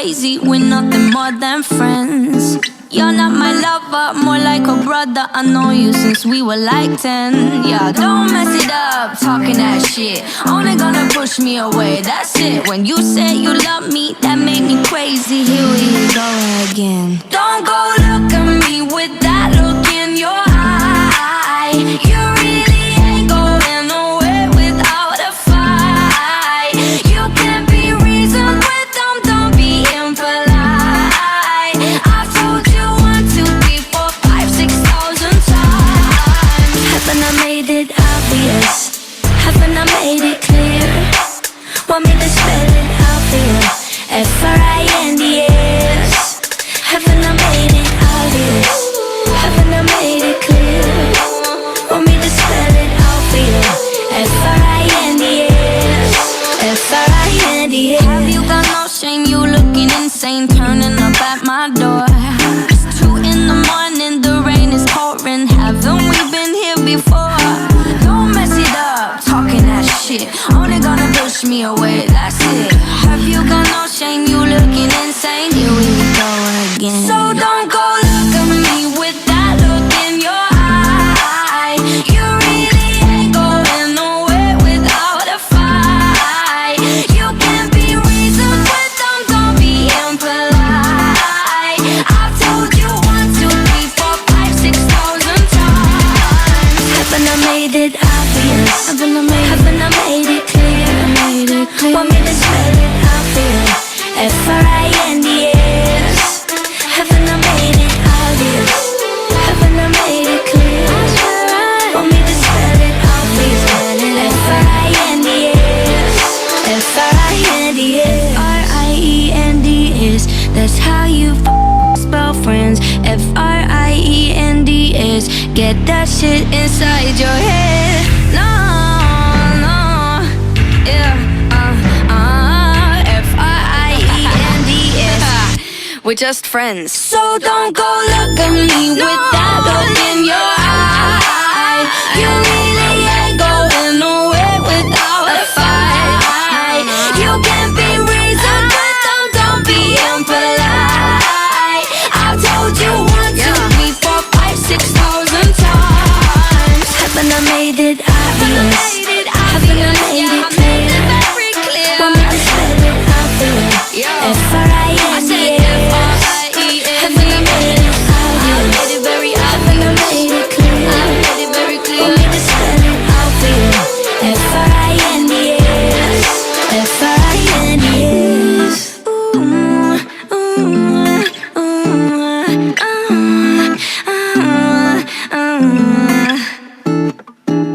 crazy, we're nothing more than friends. You're not my lover, more like a brother. I know you since we were like 10. Yeah, don't mess it up, talking that shit. Only gonna push me away, that's it. When you said you love me, that made me crazy. Here we go again. Don't go look at me with that look in your eye. You really ain't going nowhere without a fight. You can't be reasoned with them, don't be impolite. I've told you 1, 2, 3, 4, 5, 6,000 times. Haven't I made it obvious? Haven't I made it clear? Want me to spell it out for you? F-R-I-N-D-S. Haven't I made it obvious? Haven't I made it clear? Want me to spell it out for you? F-R-I-N-D-S. F-R-I-N-D-S. Have you got no shame? You looking insane, turning up at my door. It's 2 in the morning, the rain is pouring. Haven't we been here before? Don't mess it up, talking that shit. Only gonna push me away, that's it. Have you got no shame? You looking insane. Here we go again. So don't go look at me with that look in your eye. You really ain't going nowhere without a fight. You can't be reasoned with them, don't be impolite. I've told you 1, 2, 3, 4, 5, 6,000 times. Haven't I made it obvious? Haven't I made it clear? Want me to spell it out for you? F-R-I-N-D-S. Haven't I made it obvious? Haven't I made it clear? Want me to spell it out for you? F-R-I-N-D-S. F-R-I-N-D-S. R-I-E-N-D-S. That's how you spell friends. F-R-I-E-N-D-S. Get that shit inside your head. No, no, yeah, F-R-I-E-N-D-S. We're just friends. So don't go look at me with that look in your eye. You really ain't